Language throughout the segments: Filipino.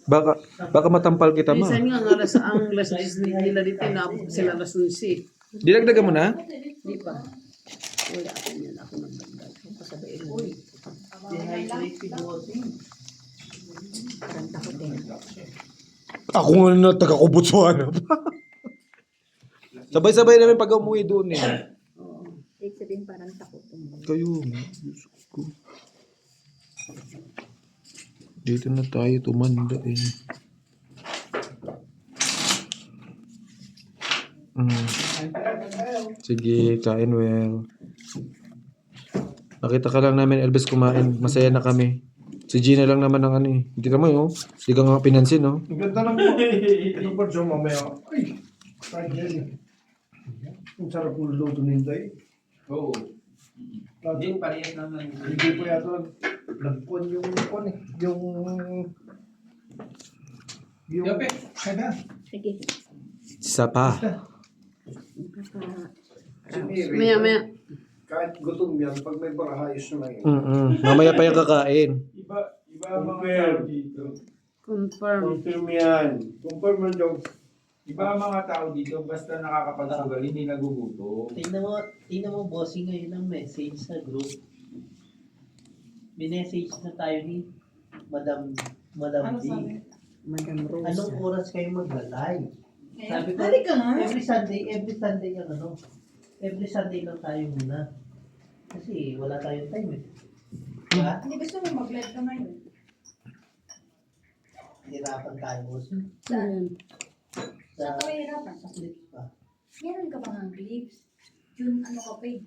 Baka, baka matampal kita, ma. Minsan nga nga ang alas 10 nila dito, naabot sila alas 11. Dinagdagan mo na? Di pa. Wala ako yan. Ako nagdagdag. Pasabihin mo. Dehydrate si Bossing. Parang takot din. Ako nga na taga-Kubutsuana pa. Sabay-sabay namin pag umuwi doon eh. Oo. Ibig sabihin parang takot. Kayo, Diyos ko. Dito na tayo tumanda eh. Sige, kain well. Nakita ka lang namin, Elvis, kumain. Masaya na kami. Si Gina lang naman ang ano eh. Hindi ka mo yun, hindi ka nga pinansin, no? Ang ganda ng ito pa dyan mamaya. Ay, fried yan. Ang sarap ng luto ninday. Oo. Hindi, parehas naman. Hindi po yata nagpon yung kon eh. Yung... Yope. Kada. Sige. Isa pa. Si Mary. Maya. Kahit gutom yan, pag may barahayos na yun. Mamaya pa yung kakain. Iba ang mga tao dito. Confirm. Confirm yan. Confirm mo daw. Iba ang mga tao dito, basta nakakapagsugal, hindi nagugutom. Tingnan mo, bossing ngayon ang message sa group. Minessage na tayo ni Madam D. Madam Rosa. Anong oras kayo magla-live? Sabi ko, every Sunday yung ano. Every Sunday lang tayo muna. Kasi wala tayong time eh. Diba? Hindi gusto mo mag-live ka ngayon? Hirapan tayo, bossing. Saan? Saan ka mahirapan? Sa clips pa. Meron ka bang clips? June, ano ka pa eh?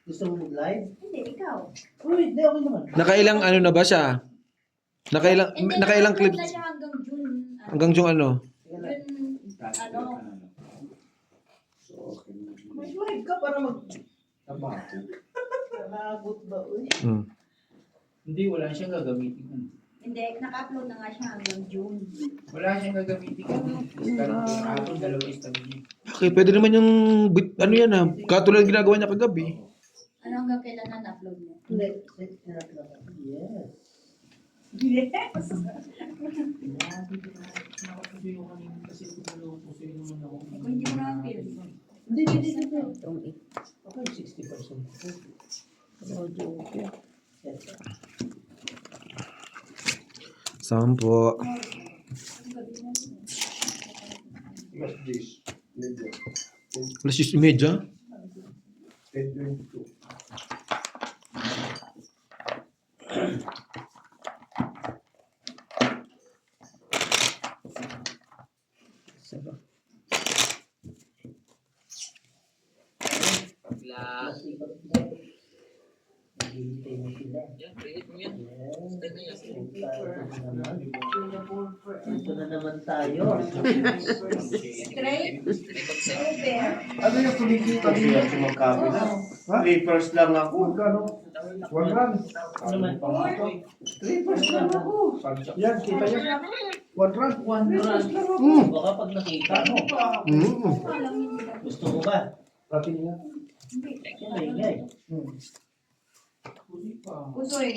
Gusto mo mag-live? Hindi, ikaw. Uy, hindi, okay naman. Nakailang ano na ba siya? Nakailang clips? Na siya hanggang June. Hanggang yung ano? June, ano? Mag-live ka para mag... Nabot ba, uy? Hindi, wala siyang gagamitin. Hindi, naka-upload na nga siya hanggang June. Wala siyang gagamitin. Istarang yung hapon, dalawa istarang niya. Okay, pwede naman yung, ano yan ah, katulad ng ginagawa niya kagabi. Ano hanggang kailan na na-upload mo? Hindi. Yes. Kung hindi mo na feel. Hindi. Itong Okay, 60%. audio. Yes. Sampo. Plus this. Medyo. Alas 6:30? 10:22. Sarap. Naghihintay mo sila. Yes. Ito na naman tayo. Straight? Over. Ano yung kumikita niya sa magkabila? Clippers lang ako. Magkano? 1 rand. Ano naman? Clippers lang ako. Yan, kita niya. 1 rand. Baka pag nakita mo, Alam hindi na. gusto mo ba? Pati niya. Yan ay ngay. Usoy.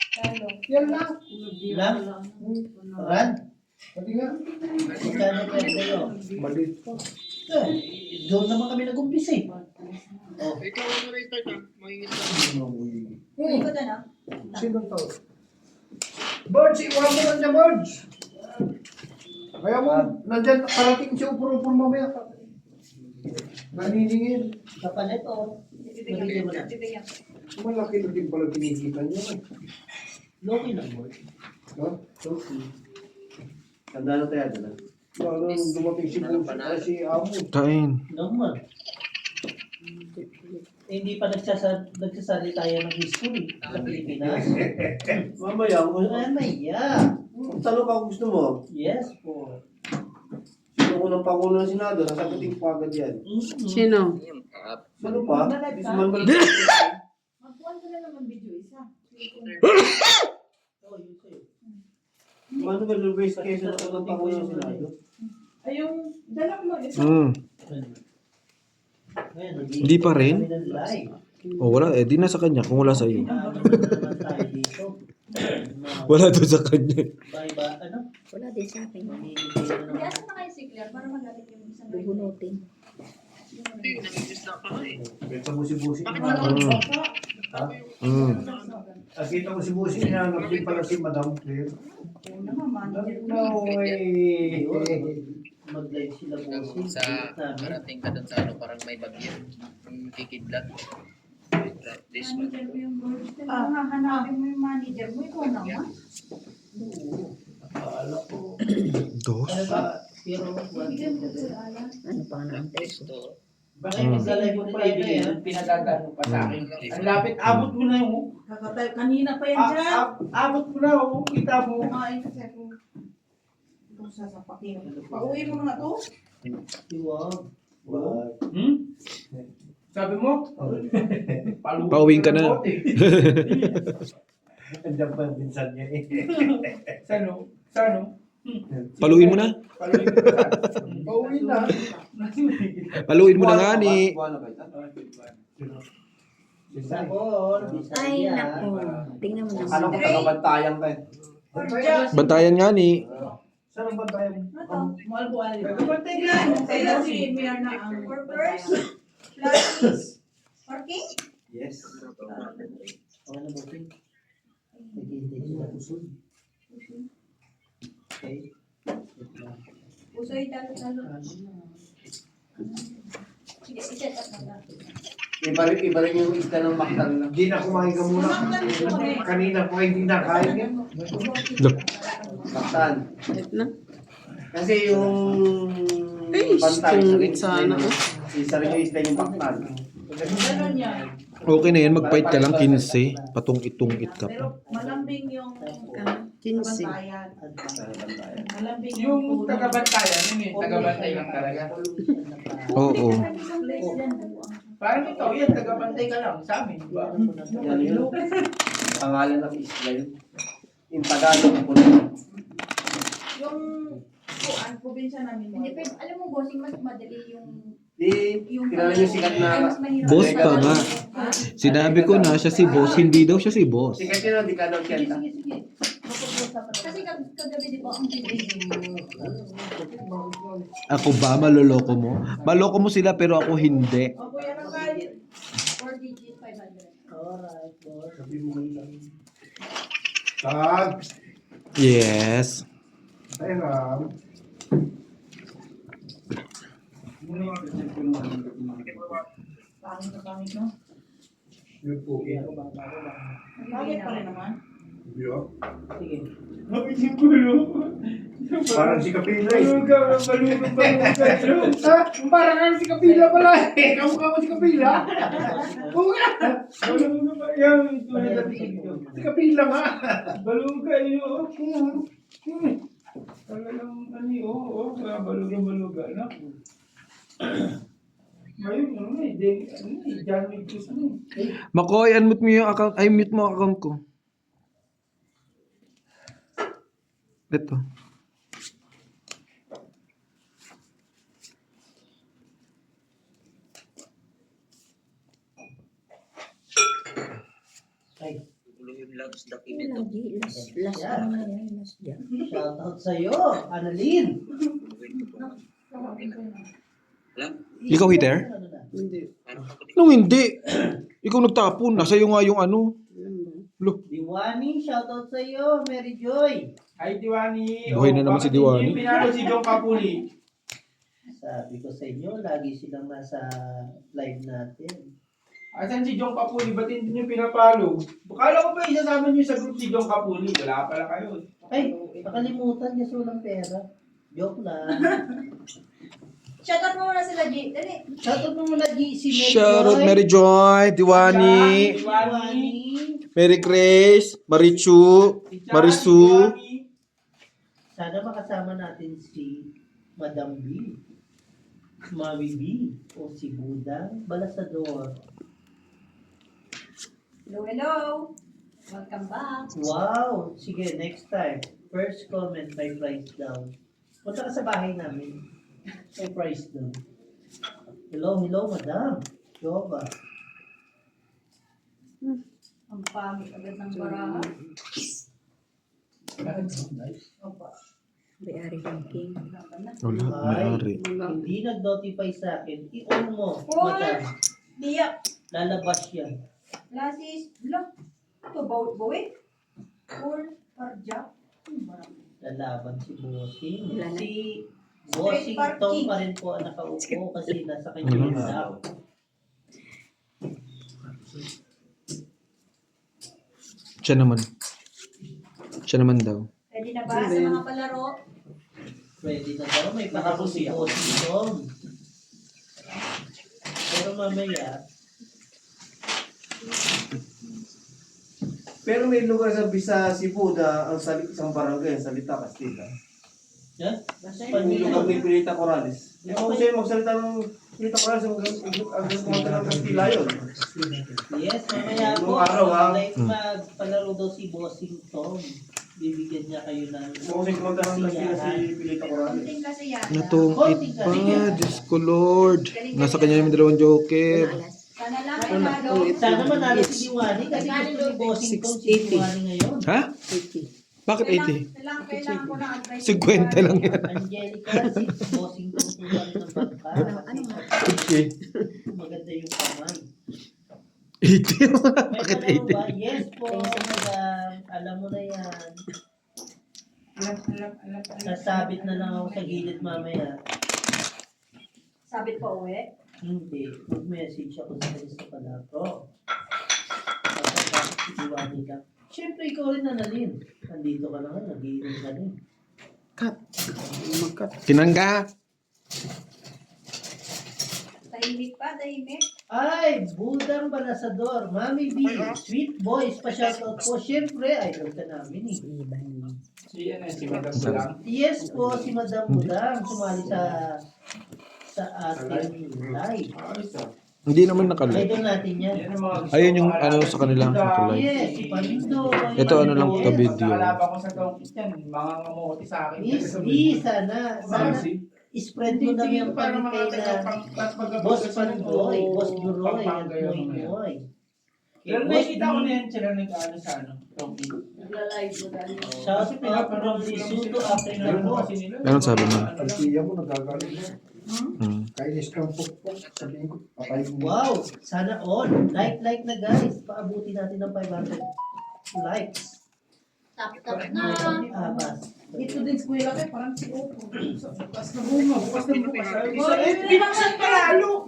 Talo. Yan lang. Lang? Ran? Pati nga. Magkano kayo sa'yo? Maliit pa. Doon naman kami nag-umpisa eh. Oh. Ikot na. Sinong tao? Birds, iwan mo lang niya, Birds. Kaya mo, nandyan, parating siya upur-upur mamaya. Naniningin. Sa palet o? Nabigyan mo na. Malaki na din pala kinikita niya. Loki lang mo. Ha? Loki. Tanda na tayo, na. Nung dumating si Bunso, si Amo. Kain. Naman. Hindi pa nagsasalita yan ng history sa Pilipinas. Mamaya, Mamaya. tanong ka kung gusto mo. Yes po. Sino ko ng Pangulo ng Senado, nasagutin ko agad yan. Sino? Ano pa? Isman ba Magpuan ka na naman video isa. Oh, yun sa'yo. Manuel Luis Quezon ako ng Pangulo ng Senado? Ay, yung dala mo isa. Ngayon, Hindi pa rin? kami ng live. O wala, di na sa kanya kung wala sa iyo. Ano na naman tayo dito? Wala doon sa kanya. Iba-iba, ano? Wala din sa akin. Hindi, asan na kayo si Claire para magalit yung isang Bubunutin. Kita mo si Busi. Mm. Kita mo si Busi, hinahanap din pala si Madam Claire. No way. Mag-live sila bossing. Sa parating ka dun sa ano, parang may bagyo. Yung kikidlat. This one. manager mo yung board. Hahanapin mo yung manager mo, ikaw naman. Akala ko. Dos. Ano ba? Pero, Bigyan mo ko ala. Ano pa nga ang text? Ito. bakit mag-live mo pa ito eh? Pinagagano pa sa akin. Ang lapit, abot mo na yung... Kakatayo, kanina pa yan dyan. Abot mo na, kita mo. Kumain kasi ako. Ito sasapakin. Pauwi mo na nga to. Iwag. Wag. Sabi mo? Pauwiin ka na. Andiyan pa yung pinsan niya eh. Sano? Sano? Paluin mo na. Pauwi na. Paluin mo na nga ni. Sabon. Ay, naku. Tingnan mo naman. Ano kung tagabantayan ka eh? Bantayan nga ni. Saan ang bantayan? Malbual. Kapatid Tingnan, kaya si Mayor na ang For first, flashes. Parking? Yes. Okay na bossing. Naghihintay sila. Okay. Pusoy, talo-talo. Sige, i-set up na natin. Iba rin yung isda ng maktan. Hindi na kumain ka muna. Kanina pa hindi na kain yan. Maktan. Kasi yung pantay, sana. Isa rin yung isda yung maktan. Ganon yan. Okay na yan, mag-fight ka lang 15. Patong-itong-it ka pa. Pero malambing yung 15. bantayan. Malambing Yung tulong. tagabantayan, yung tagabantay lang talaga. Oo. Place yan, buwang. Parang ikaw yan, tagabantay ka lang sa amin, di ba? Yan yun. Pangalan ng isla yun. Yung Tagalog po na. Yung kuan, probinsya namin. Hindi, pero alam mo, bossing, mas madali yung... Di, kilala yung sikat Ay, na... mas mahirap. Boss pa nga. Ha? Sinabi ko na siya si boss, hindi daw siya si boss. Sikat yun, di ka daw kenta. Kasi kagabi, di ba, ang Ako ba, maloloko mo? Maloko mo sila pero ako hindi. O kuya ng kahit. 4 digit 500. Alright, boss. Sabi mo ngayon. Tag! Yes. Ay, Ram. Pangit na pangit, no? Yun po. Pangit pa rin naman. Yo. Sige. Mabigyan ko, no? Parang si Kapila eh. Baluga. Parang ang si Kapila pala eh. Kamukha mo si Kapila. Oo nga. Baluga pa yan. Tulad sa dito. Si Kapila nga. Baluga, yun. Talagang, ano yun, kaya baluga, no? Ngayon, ano John Wick Cruise, Makoy, unmute mo yung account. Ay, mute mo ang account ko. Ito. Ay, Yung last Ay, document. lagi. Last ano na yan. Last dyan. shoutout sa'yo, Annalyn. Ikaw, Heater? Ano na? Nung hindi. Ikaw nagtapon. Nasa iyo nga yung ano. Look. Diwani, shoutout sa'yo, Mary Joy. Hi, Diwani. Buhay na naman si bakit Diwani. hindi pinalo si John Capuli. Sabi ko sa inyo, lagi silang nasa live natin. Asan si John Capuli? Ba't hindi niyo pinapalo? Bakala ko pa isasama niyo sa group si John Capuli. Wala pala kayo. Ay, nakalimutan kasi walang pera. Joke lang. Shoutout mo muna sila, G. Dali. Shoutout mo muna si Mary Shoutout Joy. Mary Joy, Diwani, Diwani. Mary Grace, Marichu, Marisu. Sana makasama natin si Madam B. Mami B. O si Budang Balasador. Hello, hello. Welcome back. Wow! Sige, next time. First comment by price down. Punta ka sa bahay namin. May price down. Hello, madam. Yoba. Ang pangit agad ng baraha. Nice. Opa. May-ari ng king. Wala, may-ari. Hindi nag-notify sa akin. I-on mo. Paul! Madam. Diya. Lalabas yan. Lasis. Look. Ito, bawi. Paul. Parja. Lalaban si Bossing. Wala na. Si Bossing Straight Tom parking. pa rin po ang nakaupo kasi nasa kanya yung daw. Siya naman. Siya naman daw. Pwede na ba sa mga palaro? Pwede na daw. May pakako si Bossing Tom. Pero mamaya, Pero may lugar sa Cebu na ang isang barangay, salita Kastila. yan? May lugar may Pilita Corrales. Hindi ako sa'yo magsalita ng Pilita Corrales, ang kumanta ng Kastila yun. Yes, mamaya Nung po. araw, ha? Magpalaro daw si Bossing Tom. Bibigyan niya kayo ng... Kung kasi kumanta ng Kastila si Pilita Corrales. Kunting kasi yan. Natungkit pa. Diyos ko, Lord. Nasa kanya yung dalawang joker. Sana lang manalo. Sana manalo si Diwani kasi gusto ni Bossing Tom si Diwani ngayon. Ha? 80. Bakit Kailangan ko ng advice. 80? 50 lang yan. Angelica, si Bossing Tom po pa rin ng bangka. Okay. Maganda yung kamay. 80? May Bakit tanong 80? ba? Yes po, madam. Alam mo na yan. Alam. Sasabit na lang ako sa gilid mamaya. Sabit pa uwi. Hindi. Mag-message ako sa kanya sa palato. Kapag si Diwani lang. Siyempre, ikaw rin nanalin. Nandito ka na nga, nag-iinom ka rin. Tinangga. Tahimik pa, tahimik. Ay, Budang Balasador, Mami B, Sweet Boys, pa-shoutout po. Siyempre, idol ka namin eh. Si Madam Bulang. Yes po, si Madam Budang, sumali sa ating live. Ayos ah. Hindi naman nakalive. Idol natin yan. Yan ang mga gusto Ayun ko yung makalaban. ano sa kanila, nakalive. Yes, si Palindo. Ito ano lang to video. Nakalaban ko sa tongkit yan. Mga ngamuti sa akin. Yes, di, sana. Sana, spread mo na yung panikay na Boss Pandoy, Boss Duroy, at Moy Moy. Pero nakikita ko na yan sila nag-ano sa ano. Tongkit. Nagla-live mo dahil. Shout out from Lesotho, Africa Meron po. kasi nila. Anong sabi mo? Ang tiya mo nagagalit na. Hmm. Kainis kang pukpok, sabihin ko, patay mo. Wow, sana all. Like na guys. Paabuti natin ng 500 likes. Tap na. Abas. Ito din eskwela kayo, parang si Opo. Bukas na bunga, bukas na bukas. Binaksan pa lalo.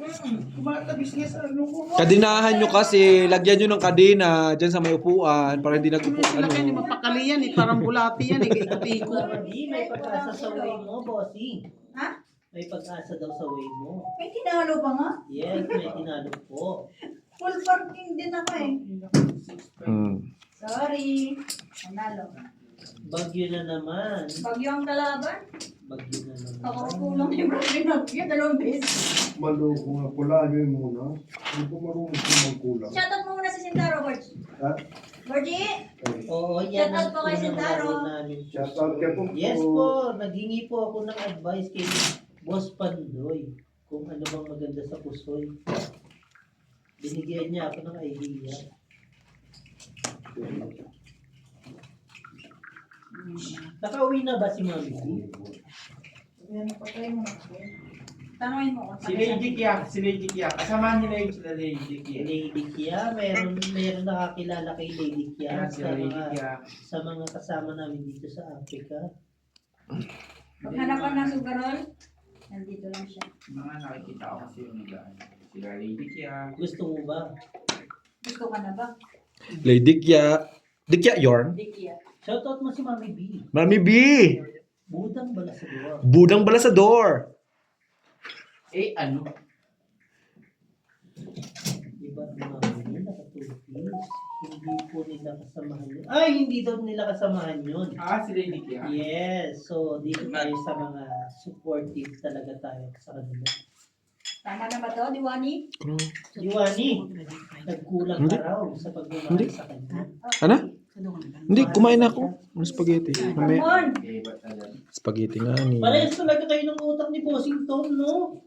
Kumatabis niya sa ano ko. Kadinahan nyo kasi, lagyan nyo ng kadena dyan sa may upuan para hindi nag-upo. Sila kayo ni mapakali yan eh, parang bulati yan eh, ikot-ikot. Sabi, may pag-asa sa way mo, bossing. Ha? May pag-asa daw sa way mo. May tinalo pa nga. Yes, may tinalo po. Full parking din ako eh. Hmm. Sorry. Nanalo. Bagyo na naman. Bagyo ang kalaban. Bagyo na naman. Kakakulang yung brother na dalawang beses. Maloko nga, kulayo yun muna. Hindi ko marunong kung magkulang. Shoutout mo muna si Sintaro, Borge. Ha? Borge! Oo, yan Shout out po kay unang Sentaro. laro namin. Shout out kay po. Yes po, naghingi po ako ng advice kay Boss Pandoy kung ano bang maganda sa pusoy. Binigyan niya ako ng idea. Nakauwi na ba si Mami? Yan, napatay mo na. Tanungin mo Si Lady Kia, kasama nila yung sila Lady Kia. Lady Kia, meron nakakilala kay Lady Kia Yan sila Lady Kia. sa mga kasama namin dito sa Africa. Paghanapan ng sugarol, nandito lang siya. Mga nakikita ko kasi yung nag-ano. Sila Lady Kia. Gusto mo ba? Gusto ka na ba? Lady Kya. Dikya Yorn. Hindi kaya. Shoutout mo si Mami B. Mami B. Budang Balasador. Budang Balasador. Eh ano? Diba ang Mami B nakatulpis? Hindi po nila kasamahan yun. Ay, hindi daw nila kasamahan yun. Si Lady Kia. Yes, so dito tayo sa mga supportive talaga tayo sa kanila. Tama na ba to, Diwani? Diwani, nagkulang ka raw sa pagmamahal Hindi. sa kanya. Ano? Hindi, kumain na ako. Ng spaghetti. Mamaya. Come on! Eh, ba't na yan? Spaghetti nga ni. Parehas talaga kayo ng utang ni Bossing Tom, no?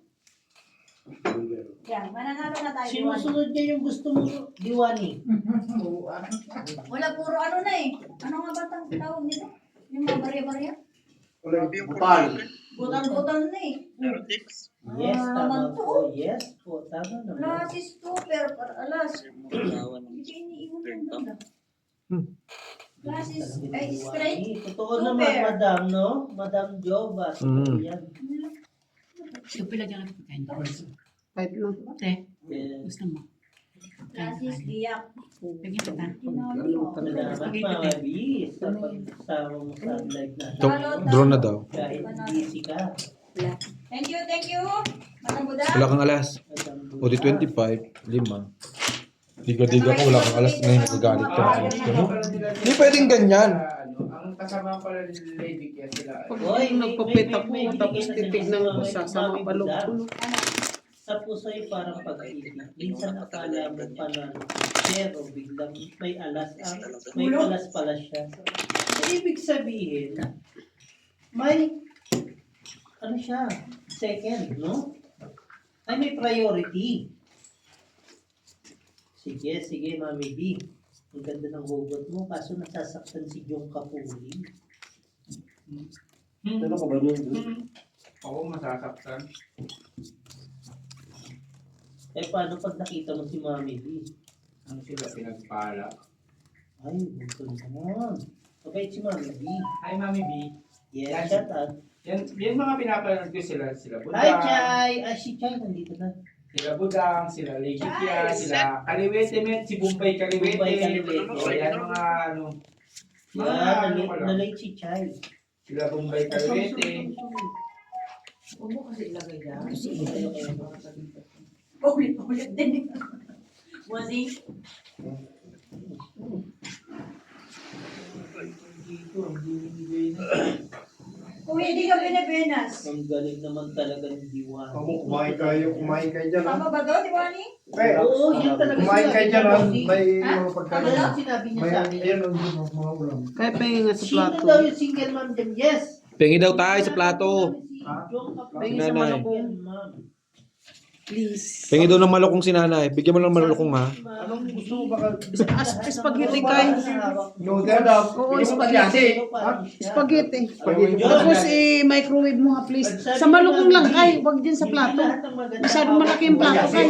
Yan, mananalo na tayo, Diwani. Sinusunod niya yung gusto mo, Diwani. Wala, puro ano na eh. Ano nga ba tawag nito? Yung mga barya-barya? Wala, butal. Butal-butal na eh. Yes, Ah, tama naman po. Yes po, tama naman. Lasis to, pero alas. Hindi kayo iniiwan yung ganda. Lasis, ay straight. Totoo Super. naman, madam, no? Madam Jova. Totoo yan. Kahit no. Yes. Lasis, giyak. Salamat, Mama B, sa pagsama mo sa live natin. Drone na daw. Kahit busy ka. Thank you. Madam Buda. Wala kang alas. O di 25, 5. Diga-diga ko, wala kang alas. Ngayon nagagalit ka. Ano? Hindi pwedeng ganyan. Ang kasama pala ni Lady Kia sila. Hoy, Nagpapit ako, tapos titignan ko, sasama pa loob ko. Sa puso'y parang pag-ibig. Minsan akala mo panalo, pero biglang may alas pala siya. Ibig sabihin, may ano siya, second, no? Ay, may priority. Sige, Mami B. Ang ganda ng hugot mo, kaso nasasaktan si Jong Kapuli. Ano ka ba nun? Oo, masasaktan. Eh, paano pag nakita mo si Mami B? Ano sila pinagpala? Ay, buto naman. Okay, si Mami B. Hi, Mami B. Yes, shout out. Yan mga pinapanood ko sila Budang. Hi, Chay! Ah, si Chay, nandito na. Sila Budang, sila Lady Kia, sila Kaliwete, si Bombay Kaliwete. Bombay Kaliwete. O, yan mga ano. Yan, ko lang. nalate si Chay. Sila Bombay Kaliwete. Huwag mo kasi ilagay dyan. Ulit din. Bossing. Kung hindi ka binabenas. Ang galing naman talaga ng diwa. Ako, kumain kayo dyan. ha? Tama ba to, Diwani? Eh, Oo, yan talaga kumain kayo dyan. ha? May Ha? mga pagkain. Ano lang sinabi niya May, sa akin? ayan, ang mga ulam. Kaya pahinga nga sa Sino plato. daw yung single mom dyan? Yes! Pengi daw tayo sa plato. Pahinga sa Nanay. malukong. Please. Pengi daw ng malukong si nanay. Bigyan mo lang ng malukong ha. Anong gusto mo ba? Spaghetti kay. Noodle? Oo, Yung talyasi. Spaghetti. Spaghetti. Tapos i-microwave mo ha, please. Sa malukong lang kay. Huwag dyan sa plato. Masyadong malaki yung plato kay.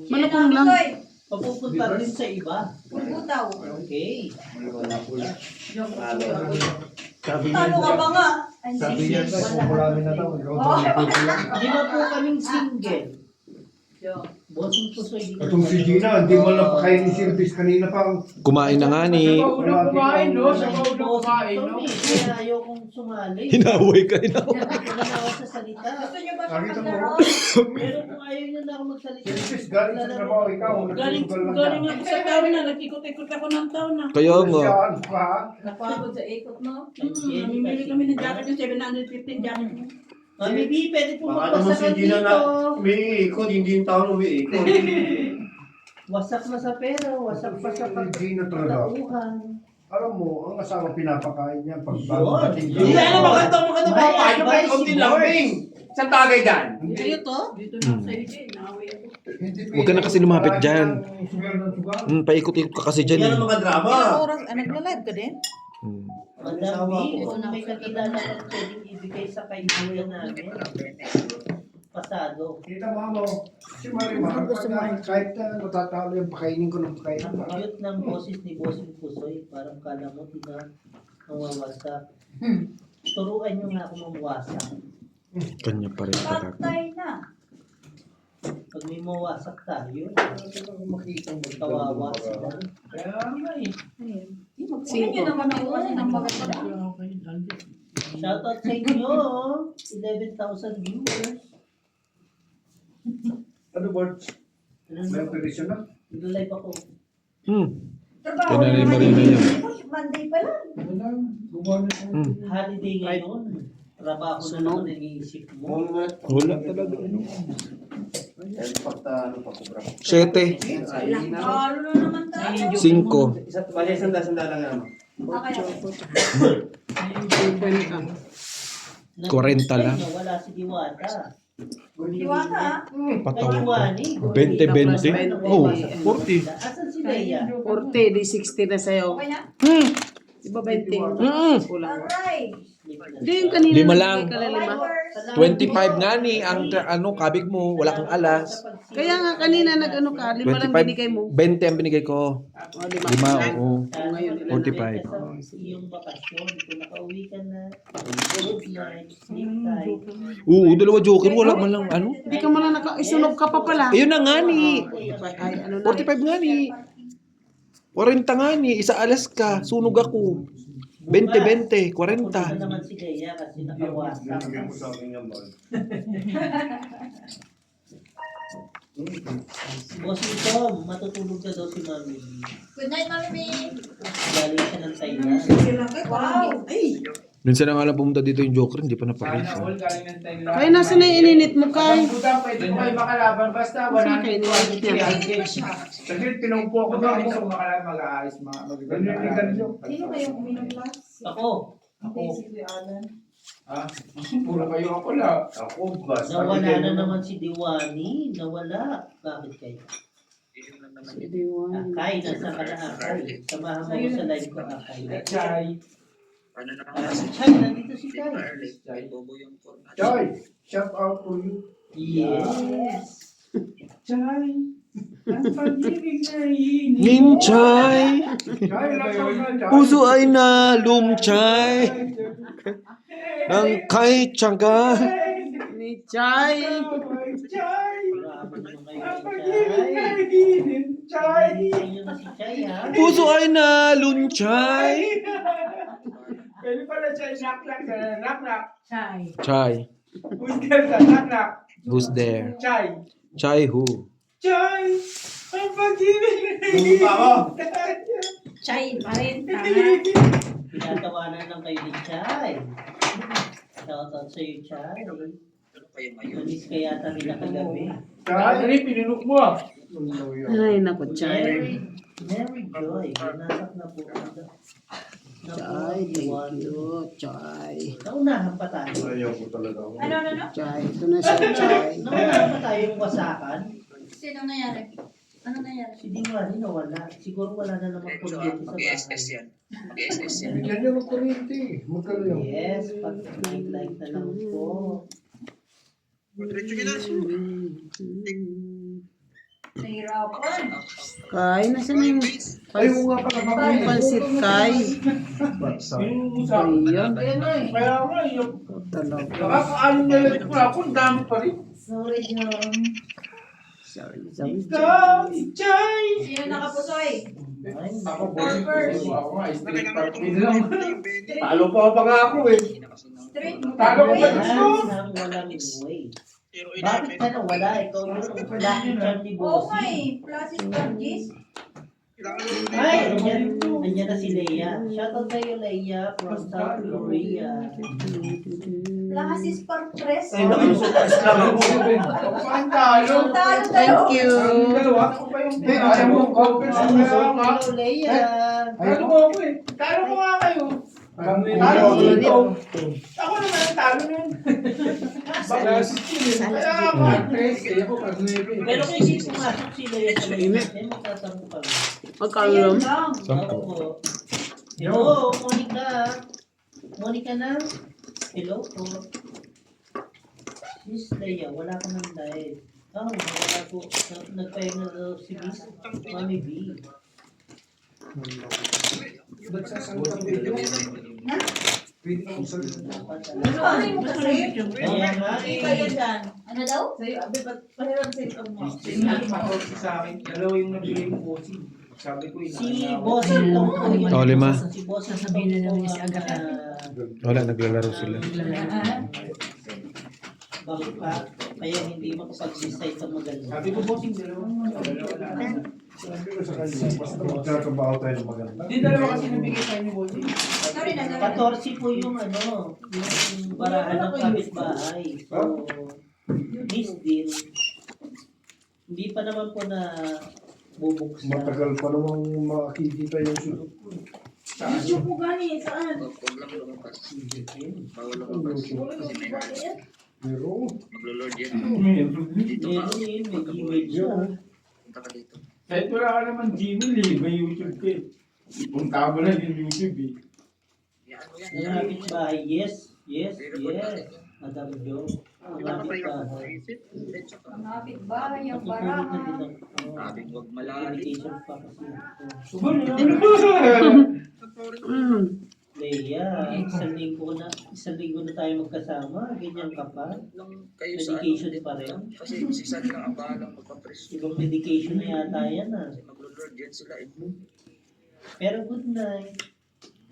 Malukong lang. Papupunta rin sa iba. Pulbutaw. Okay. Talo ka ba nga? Sabi niya, kung marami na daw. Di ba po kaming single? Bossing Pusoy, di na Itong si Gina, hindi mo lang pakainin service kanina pa. Kumain na nga ni. Sa maunang kumain, no? Sa maunang Bossing kumain, no? Tommy, kaya ayaw kong sumali. Hinaway ka. Wala na ako sa salita. Gusto niyo ba siya Nakita mo? maglaro? Pero kung ayaw niyo na ako magsalita, Service, galing sa trabaho, ikaw. Galing ako sa taon na, nagkikot-ikot ako ng taon na. Kaya nga. Saan pa? Napagod sa ikot mo. Jenny Namimili kasi. kami ng jacket yung 715 jacket mo. Mami B, pwede po Baka naman si magpasakan Gina dito. na umiikot, hindi yung taon umiikot. Wasak na sa pera, wasak pa sa Si Gina talaga. pagtauhan. Alam mo, ang asawa pinapakain niya pag Yun. bago dating Yun. Hindi, ano maganda pa paano May kahit konti advice lang, si Bing? Saan tagay dyan? Kayo to? Dito na sa iyo, naaway ako. Huwag ka na kasi lumapit dyan. Sugar ng sugar. Paikot-ikot ka kasi dyan eh. mga drama. Ilang oras, nagla-live ka din? Hmm. Madam B, kung may kakilala kang pwedeng ibigay sa kaibigan namin, pasado. Kita mo mo, si Marimar, kahit natatalo yung pakainin ko ng pakainin. Ang cute ng boses ni Bossing Pusoy, parang kala mo di na mawawasak. Turuan niyo nga ako mawasak. Kanya pa rin talaga. Patay na. Pag may mawasak tayo, Makita mo. kawawa sila. Kaya nga eh. Sige niyo naman ako ng maganda. Shoutout sa inyo, 11,000 viewers. Ano Bert? May Ano, operation na? nag-live ako. Trabaho Kaya Nanay naman Marina yun. yan. Monday pa lang. Wala. Gumana ko. Holiday ngayon. Trabaho na naman ang iniisip mo. Wala talaga. Ano pa kubra? 7. Lalo na naman tayo. 5. Bali, sanda lang ano. Okay. 40 lang. Wala si Diwata. Diwata. Patawa. Kay 20-20. Oh, 40. Asan si Leia? 40, di 60 na sa'yo. Okay na? Di ba 20? Mm. Kulang. Alright. Hindi yung kanina. Lima nagbigay lang. ka na lima. 25 nga ni, ang kabig mo, wala kang alas. Kaya nga kanina nag-ano ka, lima lang 25, binigay mo. 20 ang binigay ko. O, lima. Lima, oo. Ngayon, 45. Yung bakasyon, kung nakauwi ka na, good night, sleep tight. Oo, dalawa joker, wala man lang ano. Hindi ka man lang isunog ka pa pala. Ayun na nga ni. Ay, ano na. 45 nga ni. 40 nga ni, isa alas ka, sunog ako. 20, 40. Punta naman si Gaya kasi nakawasak. Boss Tom, matutulog na daw si Mami. Good night, Mami. Galing siya ng Thailand. Wow! Ay! Minsan na nga lang pumunta dito yung joker, hindi pa Sana napakita. all galing ng Thailand. Kaya nasa na yung ininit mo, Kay? Ang butang pwede ko kayo makalaban. Basta Kasi kayo nilalagay niya. 100. Saglit, pinumpo ko doon. Gusto ko makalaban, mag-aayos, Sino kayong uminom last? Ako, Hindi, si Kuya Alan. Ah, puro kayo ako lang. Ako ba? nawala na naman si Diwani. Nawala. Bakit kayo? Akay, nasa ka na Akay. Samahan mo ko sa live ko, Akay. Chay. Paano na Chay, nandito si Chay. Chay. Bobo yung format. Joy, shout out to you. Yes. Chay. Ang pag-ibig na iinit. Ninchay, Joy, let's go na, Joy. puso ay nalumchay. Ng kay tiyaga. Ni Chay. Chay. Grabe naman kayo Ang kay pag-ibig na Chay. iinit. Chay. Ayun na si Chay, ha? Puso ay nalunchay. Pwede pala Chay. Knock-knock. Knock-knock. Chai. Chay, Who's there? Knock-knock. who's there? Chay. Chay who? Chay. Ang pag-ibig na iinit. Chai pa rin. Tama. Pinatawanan lang kayo ni Chay. Shoutout sa'yo, Chay. Ano kayo ngayon? Lunis ka yata nila kagabi. Chay. Pinunok mo ah. Ay, naku, Chay. Mary Joy. Binasak na po. Chay, thank you. Chay. Naunahan pa tayo. Ayaw ko talaga. Ano? Chay, ito na siya, Chay. Naunahan pa tayo yung wasakan. Sino nangyari? Ano nangyari? Si Diwani nawala. Siguro wala na naman Medyo kuryente sa mag-SS bahay. yan. Mag-SS yan. Bigyan niyo ng kuryente. Magkano yun? Yes, pag night na lang po. Nahirapan. Kay, nasa na yung Ay, oo nga pala. yung pansit, Kay? Yung sa Ayan. kaya nga yung Talaga. nakakaano na lang ko ako, ang dami pa rin. Sorry, John. Sorry. Ikaw, Chay. Sino nakapusoy? Ako, bossing ko. Ako nga, straight parking lang. Talo pa nga ako eh. Straight. Talo ko ba Yan gusto? ang walang way. Bakit ka nawala? Ikaw yung lucky charm ni Oo nga Bossy. eh. Plastic sponges. Ay, andyan na si Leia. Shoutout kayo, Leia, from South Korea. Lahasis par press. Ay, nakasukas lang ako. Ang talo. Ang talo Thank tayo. you. Ang dalawa. Ako pa yung Hindi, ayaw mo. Kaya nga. Hello, Leia. Talo ko ako eh. Talo ko nga kayo. Talo ko ito. Ako naman ang talo nun. Baka si Chile. Kaya ako ang 13. Ako pag 9. Pero kung hindi pumasok si Leia sa Leia, magtatanong kami. Magkano lang? Sampo. Opo. Hello, Monica. Monica na. Hello po. Miss Leia, wala ka ng live. Wala po. Nagpahinga na daw si Miss Mami B. Nagsasalita ko yun. Ano yung kasi? Kaya nga Hindi kayo dyan. Ano daw? Sa'yo, abi, ba't pahiram sa ito mo? Sinatawag sa akin. Dalawa yung nabili mo po. Sabi ko si Bossing Tom po yun. Oh, lima. Si Bossing Tom po si Agatha. Wala, naglalaro sila. Bakit pa? Kaya hindi makapag-decide sa maganda. Sabi ko, bossing, dalawa. Dalawa na. Sabi ko sa kanya, basta magkatrabaho tayo ng maganda. Hindi dalawa kasi nabigay sa'yo ni bossing. Sorry na, sorry. 14 po yung yung barahan ng kapitbahay. So, this deal, hindi pa naman po na bubuksan. Matagal pa namang makikita yung sunod. Video po gani, saan? Huwag lang lumabas. Bawal lumabas. Kasi may hard. Pero, Maglo-lord yan. Dito ka. May Gmail siya. Punta ka dito. Kahit wala ka naman Gmail eh, may YouTube ka eh. Ipunta mo lang yung YouTube eh. Yan. Ang rapid bahay, yes. Madam Jo. Ang rapid bahay. Ang kapit bahay, ang Natutulog na barahan. din ako. Sabi huwag malalim. Medication pa kasi ako. Leia, isang linggo na tayo magkasama. Ganyan ka pa. Lang kayo sa Medication pa rin. Kasi si San lang ang bahalang magpapresyo. Ibang medication na yata yan ah. Kasi maglo-lord yan sila. Pero good night.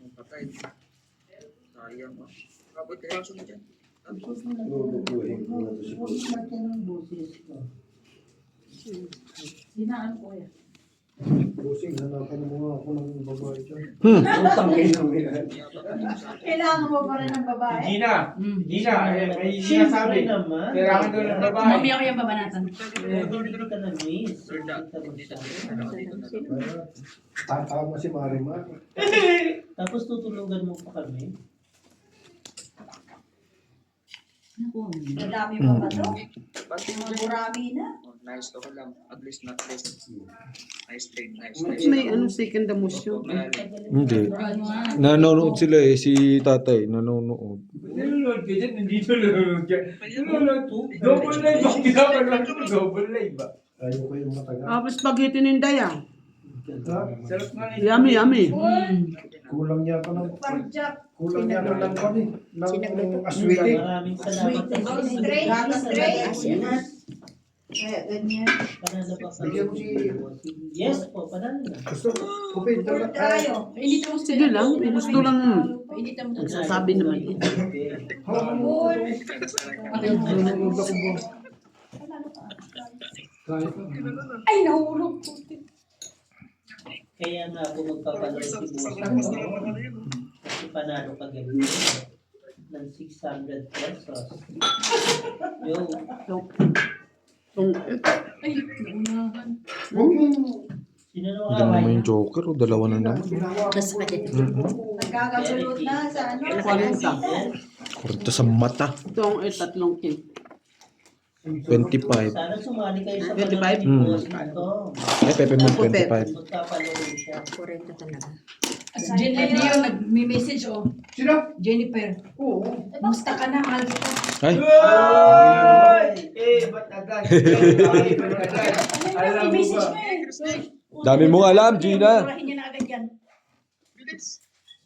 Ang patay. Sayang oh. Kapag kaya mo dyan. Lulukuhin ko na to si Boses na yan ang boses ko. Dinaan ko yan. Busing, hanapan mo nga ako ng babae dyan. Kailangan mo pa rin ng babae. Gina, may Siyempre sinasabi. naman. Kailangan doon ng babae. Mamaya ko yung babanatan. Hindi ka na miss. Hindi ka masyado. Tatama si Marimar. Tapos tutulugan mo pa kami. Madami pa ba to? Mga burami na. Nice ako lang. At least not less. Nice trade. Nice. May ano, second emotion. Hindi. Nanonood sila eh, si tatay, nanonood. Nilulod ka dyan, hindi nilulod ka. Nilulod. Double live ba? Kailangan lang ito, double live ba? Ayaw ko yung matagal. Ah, spaghetti ninday ah. Ha? Sarap nga Yummy, yummy. Kulang yata ng... Parjak. Kulang yata ng kani. Ng aswiti. Maraming salamat. Straight. Kaya ganyan. Panalo pa kami. Bigyan mo si... Yes po, panalo na. Gusto? Kupin, dala. Tayo. Painit mo Sige lang, may gusto lang. Painit mo. Sasabi naman eh. Bul. Nanonood ako ba? Kahit Ay, nahulog. Kaya nga ako magpapalo si boss ko. Kasi panalo ka gabi ng 600 pesos. Yo, Ay, naunahan. huwag mong... sino na Hindi naman yung Joker o dalawa na naman. Nagkakasulot na sa ano. 40. Kurta sa mata. Ito ang tatlong kin. 25. Sana sumali kayo sa 25? panalo ni boss ito. Ay, Pepe mo, 25. Magpapalo siya. Si Jen Leo nag-message oh. Sino? Jennifer. Oo. Musta ka na, mahal kita. Ay, ba't agad? Alam mo ba? dami mong alam, Gina. Parahin niya na agad yan.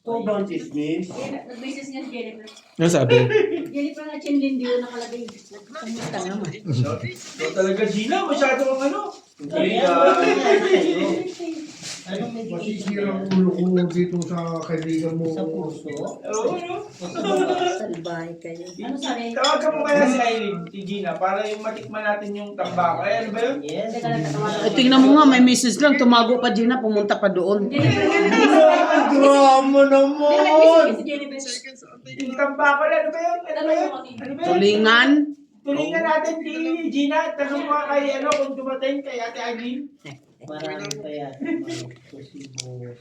Ito ba ang chismis? Nag-message niya si Jennifer. Ano sabi? Jennifer na Chen Lindy yung nakalagay. Kamusta naman? Ito talaga Gina, masyado ang ano. Anong medication Masisira ang yan? ulo ko dito sa kaibigan mo. Sa puso? Oo, no? O sa baba? Ano sabi? Tawagan mo kaya si Aileen, si Gina, para yung matikman natin yung tambako. Ay, ano ba yun? Yes. Eh, tingnan mo nga, may message lang. Tumago pa Gina, pumunta pa doon. Jennifer nga Drama naman! si Jennifer. Yung tambako na, ano ba yun? Ano ba yun? Ano ba yun? Tulingan. Tulingan natin si Gina. Tanong mo kay ano kung dumating kay Ate Aileen. Marami pa yan. Posible.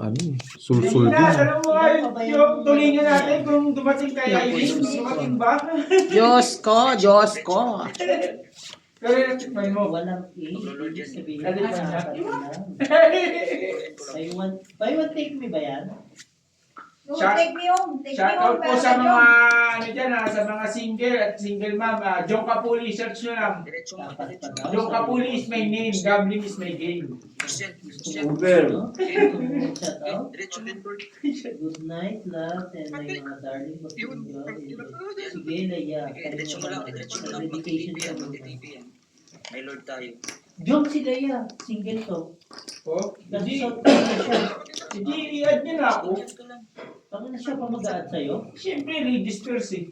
Ano, sulsul Gina, din. tanong mo kay yung tulingan natin kung dumating kay Aileen. Dumating ba? Diyos ko, Diyos ko. Pero natikman mo. Walang A. Ibig sabihin Ano na ba siya? Buy one take me ba yan? No, Shout- take me home. Take me Shout home. out po sa mga ano dyan sa mga single at single mom. John Capuli, search nyo lang. Dapat pa daw. John Capuli is my name, gambling is my game. Uber. No? Shout out. Good night, love, and my mga darling. Sige, Leia. Dedication sa mga. May Lord tayo. Jom si Leia. Single to. Oh, hindi, Gasot na siya. hindi, i-add nyo na ako. Pag na siya pa mag-aad sa'yo? Siyempre, ladies first eh.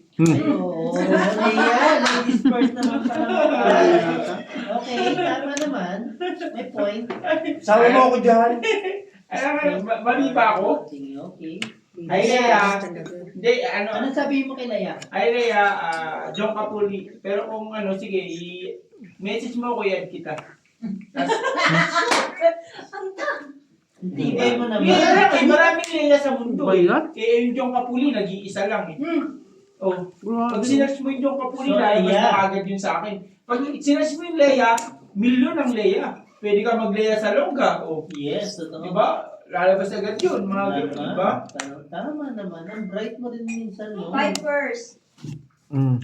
Oo, Leia. Ladies first naman pala. Okay, tama naman. May point. Sama mo ako dyan. Alam mo, mali ba ako? Sige, okay. Ay, Leia. Hindi, ano, Ano sabihin mo kay Leia? ay, Leia, John Capuli. Pero kung ano, sige, message mo ko yan kita. Hindi mo naman. Hindi, maraming Leia sa mundo. Ba yan? Eh, yung John Capuli, nag-iisa lang eh. Oh, pag Grabe. sinerch mo yung John Capuli, So, lalabas Leia. na agad yun sa akin. Pag sinerch mo yung Leia, milyon ang Leia. Pwede ka mag-Leia sa longga. Oh, Yes, totoo. diba? lalabas agad yun, mga ganun, di ba? Tama naman. Ang bright mo rin minsan, no? Vipers. Mm.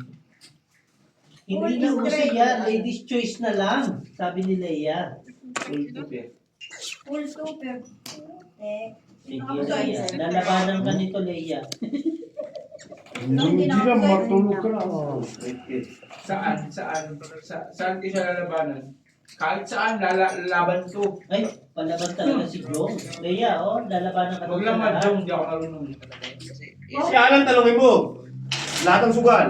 Hindi na uso yan. Ladies choice na lang. Sabi ni Leia. Full super. Sige, Leia. Lalabanan ka nito, Leia. Hindi na, matulog ka na. Saan kayo siya lalabanan? Kahit saan, lalaban to. Ay, palaban talaga si Jong. Leia, oh, lalabanan ka Huwag lang madjong, di ako marunong. Si Alan, talungin mo. Lahat ng sugal.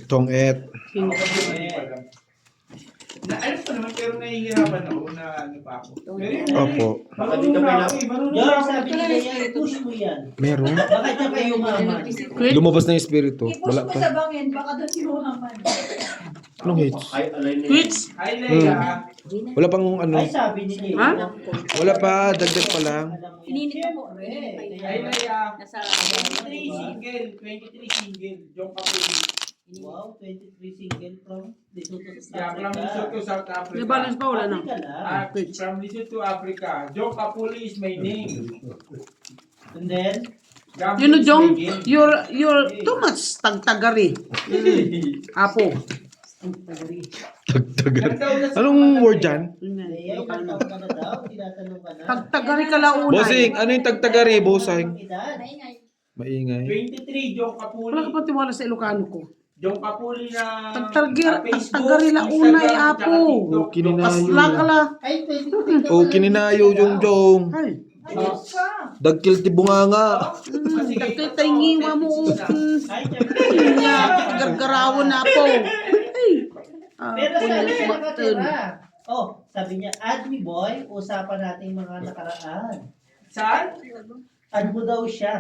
Tong-et. Alam ko naman, pero nahihirapan ako na ano pa ako. Opo. Baka di ka pa Jong, sabi ni Leia, push mo yan. Meron? Bakit niya kayo maman? Lumabas na yung espiritu. I-push Wala mo pa. sa bangin, baka doon iuhaman. Anong hits? Ay, alay na yun. Twitch. Hi, Leia. Wala pang ano. Ay, sabi ni Leia. Ha? Wala pa. Dagdag pa lang. Ininit ako. Hi, Leia. Nasa 23 single. Joke ako. Wow, 23 single from Lesotho to Yeah, from Lesotho to South Africa. May balance pa, wala na. Africa lang. From Lesotho to Africa. Joke Kapuli is my name. And then, Gambling You know, is Jong, my game. you're too much tagtagari. Apo. Tagtagan. Anong word dyan? Leia, ilang taon ka na daw? Tinatanong ka na? Tagtagari ka launa. Bossing, ano yung tagtagari, bossing? Edad? Maingay. 23, Joke Wala ka Kapuli. pa tiwala sa Ilocano ko. Joke Kapuli na Tagtagari launa ay apo. Oh, kininayo Pasla ka yun. la. Ay, 23 ka Oh, pala. kininayo yung jong. Ay. Dagkil ti bunganga. Tagkay taingiwa mo. Ay, Niya, gargarawan na po. Ay. pero Apo sabi niya niya kumakten. nakatira. Oh, sabi niya, add me boy, usapan natin mga nakaraan. Saan? Add mo daw siya.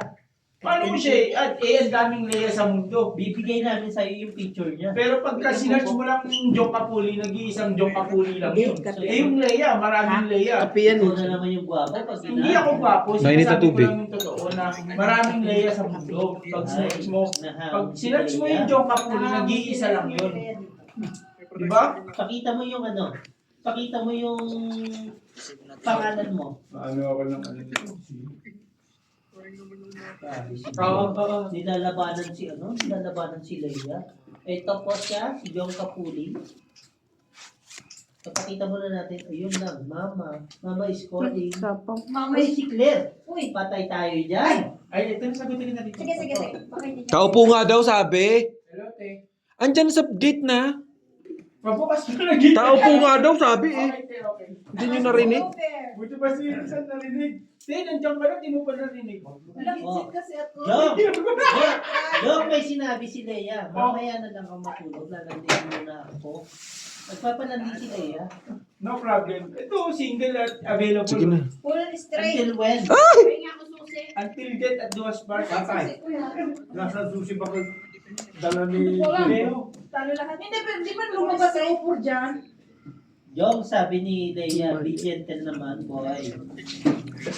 Paano mo siya? Ang daming Leia sa mundo. Bibigay namin sa'yo yung picture niya. Pero pagka sinerch mo lang yung Joke Kapuli, nag-iisang Joke Kapuli lang yun. Eh yung Leia, maraming Leia. Kape yan Ito eh. na naman yung gwapo. Pag Hindi ako gwapo, Nainit na sinasabi ko tubig. lang yung totoo na maraming Leia sa mundo. Pag sinerch mo, yung Joke Kapuli, nag-iisa lang yun. Diba? Pakita mo yung ano. Pakita mo yung pangalan mo. Ano ako ng ano dito? Nilalabanan si ano? Nilalabanan si Leia. Ito po siya, si Jong Kapuli. Papakita muna natin. Ayun lang, Mama. Mama is calling. Sapaw. Mama, Uy, si Claire. uy. Patay tayo dyan. Ay, ito na sagutin kita dito. Sige, sige, sige. Pakinig niya. Kaupo nga daw, sabi. Hello, te. Andyan sa gate na. Pabukas ko na gita. Kaupo nga daw, sabi eh. Okay, te, okay. Hindi nyo narinig. Super. Buti ba si Rizal narinig? Te, nandiyan ka na, di mo pa narinig. Oh. Kasi ako. Jong, may sinabi si Leia. Mamaya na lang ako matulog. Lalandiin muna ako. Nagpapalandi si Leia. No problem. Ito, single at available. Sige na. Full straight. Until when? Kaya nga ako susi. Until death at duwas bar. Tatay. Nasa susi ba ko dala ni Leo. Talo lahat. Hindi, pero di man lumabas sa upor dyan. Jong, sabi ni Leia, be gentle naman, boy.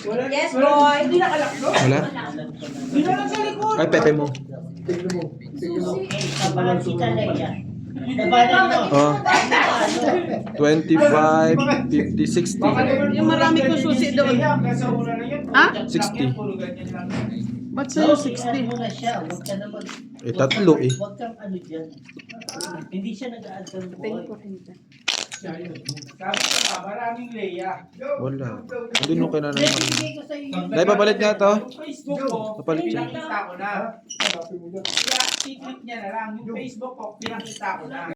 Wala, Yes, wala, boy. Hindi nakalaklo. Wala? Alam ko na. Hindi na lang sa likod. Ay, pepe mo. tignan mo. Tignan mo. Okay, kabalan si Leia. Kabalan mo. Oh. Ano? 25, 50, 60. Baka naman Yung marami puro kong susi ganyan doon. si Leia, kasi una na yun, puro Ha? jack 60. lang yan, puro ganyan lang. Ba't So, sa'yo 60 60? mo na siya. Huwag ka naman. Eh, tatlo eh. Huwag kang ano dyan. Hindi siya nag-add ng boy. Siya yun. Sabi ko nga, maraming Leia. Wala. Hindi nung kainan Hindi, naman. bigay ko sa'yo yung Dahil papalit nga to. Yung Facebook ko, Papalit siya. pinakita ko na. Kaya secret niya na lang. Yung Facebook ko, pinakita ko na.